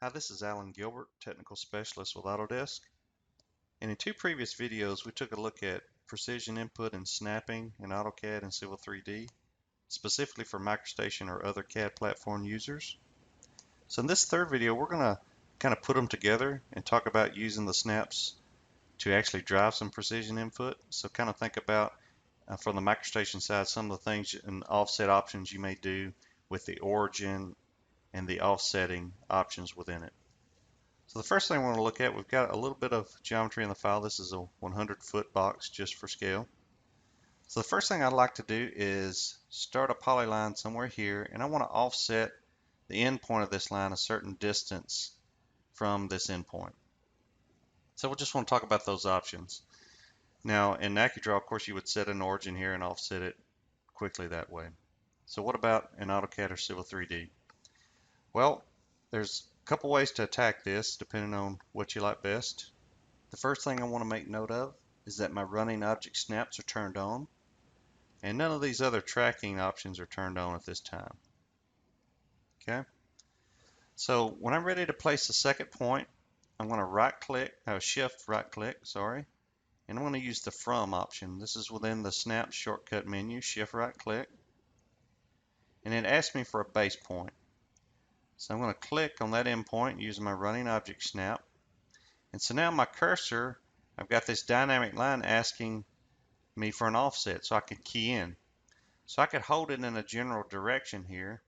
Hi, this is Alan Gilbert, Technical Specialist with Autodesk. And in two previous videos, we took a look at precision input and snapping in AutoCAD and Civil 3D, specifically for Microstation or other CAD platform users. So in this third video, we're going to kind of put them together and talk about using the snaps to actually drive some precision input. So kind of think about, from the Microstation side, some of the things and offset options you may do with the origin and the offsetting options within it. So the first thing we want to look at, we've got a little bit of geometry in the file. This is a 100-foot box just for scale. So the first thing I'd like to do is start a polyline somewhere here, and I want to offset the end point of this line a certain distance from this endpoint. So we'll just want to talk about those options. Now in AccuDraw, of course, you would set an origin here and offset it quickly that way. So what about in AutoCAD or Civil 3D? Well, there's a couple ways to attack this depending on what you like best. The first thing I want to make note of is that my running object snaps are turned on, and none of these other tracking options are turned on at this time. Okay, so when I'm ready to place the second point, I'm going to shift right click, sorry, and I'm going to use the from option. This is within the snap shortcut menu. Shift right click, and it asks me for a base point. So I'm going to click on that endpoint using my running object snap. And so now my cursor, I've got this dynamic line asking me for an offset so I can key in. So I could hold it in a general direction here.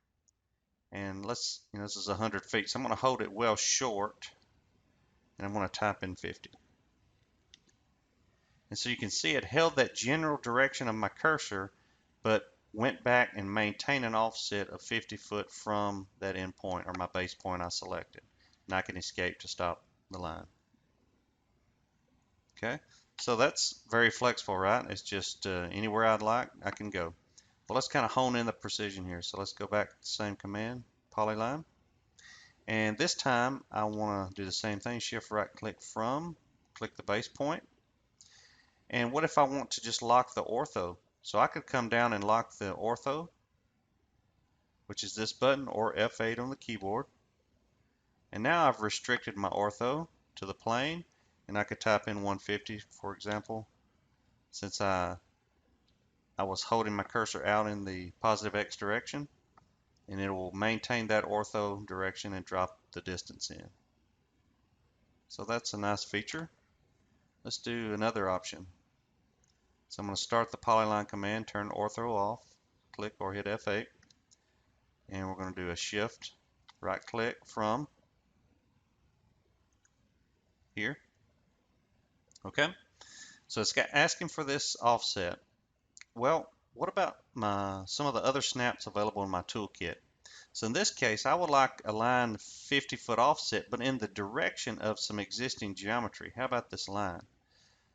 And this is 100 feet. So I'm going to hold it well short. And I'm going to type in 50. And so you can see it held that general direction of my cursor, but went back and maintained an offset of 50 foot from that endpoint or my base point I selected. And I can escape to stop the line. Okay, so that's very flexible, right? It's just anywhere I'd like, I can go. Well, let's kind of hone in the precision here. So let's go back to the same command, polyline. And this time I want to do the same thing, shift right click from, click the base point. And what if I want to just lock the ortho? So I could come down and lock the ortho, which is this button, or F8 on the keyboard. And now I've restricted my ortho to the plane, and I could type in 150, for example, since I was holding my cursor out in the positive X direction, and it will maintain that ortho direction and drop the distance in. So that's a nice feature. Let's do another option. So I'm going to start the polyline command, turn ortho off, click or hit F8, and we're going to do a shift, right click from here. Okay, so it's asking for this offset. Well, what about some of the other snaps available in my toolkit? So in this case, I would like a line 50-foot offset, but in the direction of some existing geometry. How about this line?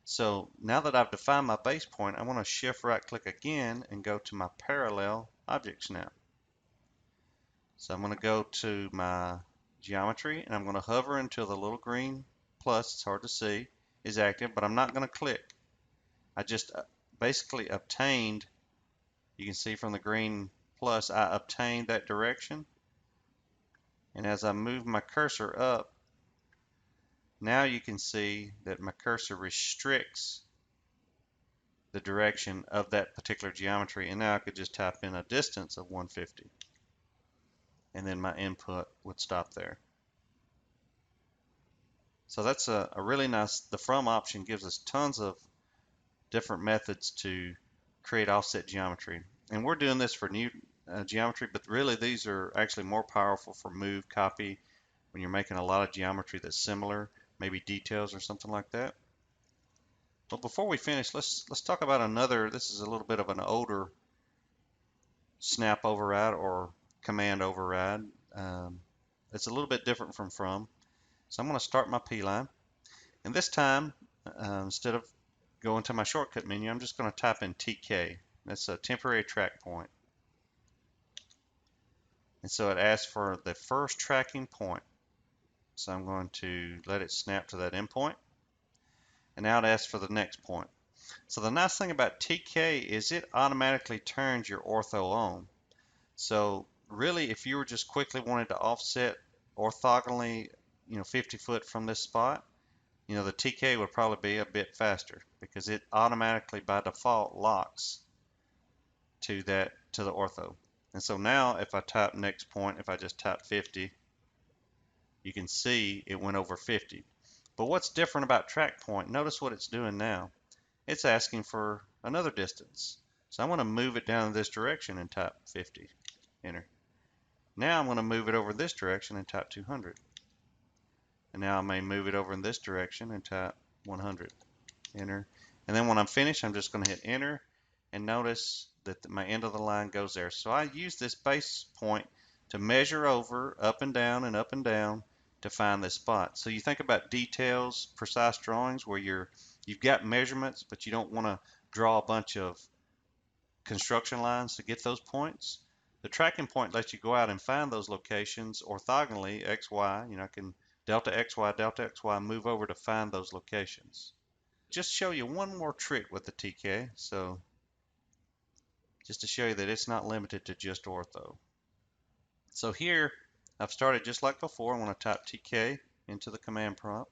So now that I've defined my base point, I want to shift right click again and go to my parallel object snap. So I'm going to go to my geometry and I'm going to hover until the little green plus, it's hard to see, is active, but I'm not going to click. I just basically obtained, you can see from the green plus, I obtained that direction. And as I move my cursor up, now you can see that my cursor restricts the direction of that particular geometry. And now I could just type in a distance of 150. And then my input would stop there. So that's a really nice, the from option gives us tons of different methods to create offset geometry. And we're doing this for new geometry, but really these are actually more powerful for move, copy, when you're making a lot of geometry that's similar, maybe details or something like that. But before we finish, let's talk about another, this is a little bit of an older snap override or command override. It's a little bit different from. So I'm going to start my P line. And this time, instead of going to my shortcut menu, I'm just going to type in TK. That's a temporary track point. And so it asks for the first tracking point. So I'm going to let it snap to that endpoint. And now it asks for the next point. So the nice thing about TK is it automatically turns your ortho on. So really, if you were just quickly wanting to offset orthogonally, 50 foot from this spot, the TK would probably be a bit faster because it automatically by default locks to the ortho. And so now if I type next point, if I just type 50, you can see it went over 50. But what's different about track point, notice what it's doing now. It's asking for another distance. So I'm going to move it down in this direction and type 50, enter. Now I'm going to move it over this direction and type 200. And now I may move it over in this direction and type 100, enter. And then when I'm finished, I'm just going to hit enter, and notice that my end of the line goes there. So I use this base point to measure over up and down to find this spot. So you think about details, precise drawings where you've got measurements, but you don't want to draw a bunch of construction lines to get those points. The tracking point lets you go out and find those locations orthogonally, X, Y. I can delta X, Y, move over to find those locations. Just show you one more trick with the TK. So just to show you that it's not limited to just ortho. So here I've started just like before. I'm going to type TK into the command prompt.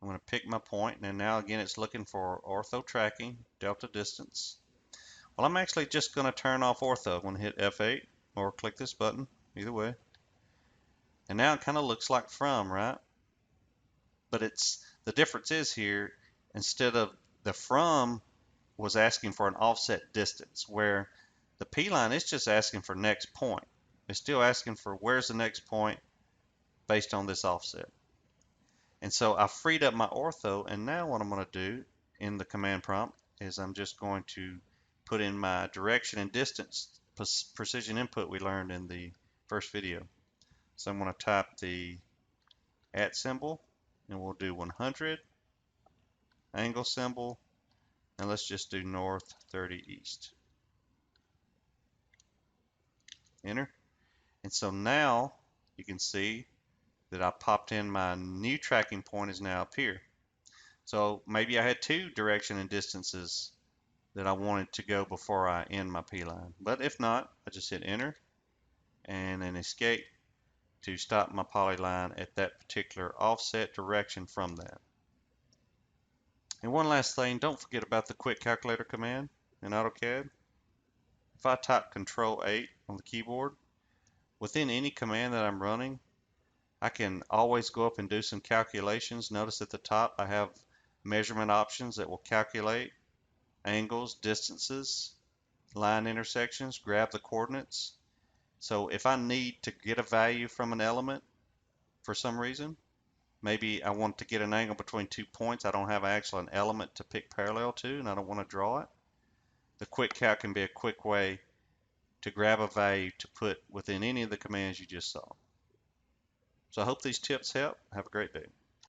I'm going to pick my point, and now again it's looking for ortho tracking, delta distance. Well, I'm actually just going to turn off ortho. I'm going to hit F8 or click this button, either way. And now it kind of looks like from, right? But the difference is here, instead of the from was asking for an offset distance, where the P line is just asking for next point. It's still asking for where's the next point based on this offset. And so I freed up my ortho, and now what I'm going to do in the command prompt is I'm just going to put in my direction and distance precision input we learned in the first video. So I'm going to type the @ symbol, and we'll do 100, angle symbol, and let's just do north 30 east. Enter. And so now you can see that I popped in my new tracking point is now up here. So maybe I had two direction and distances that I wanted to go before I end my P line. But if not, I just hit enter and then escape to stop my polyline at that particular offset direction from that. And one last thing, don't forget about the quick calculator command in AutoCAD. If I type Control 8 on the keyboard, within any command that I'm running, I can always go up and do some calculations. Notice at the top I have measurement options that will calculate angles, distances, line intersections, grab the coordinates. So if I need to get a value from an element for some reason, maybe I want to get an angle between 2 points, I don't have actually an element to pick parallel to and I don't want to draw it, the quick calc can be a quick way to grab a value to put within any of the commands you just saw. So I hope these tips help. Have a great day.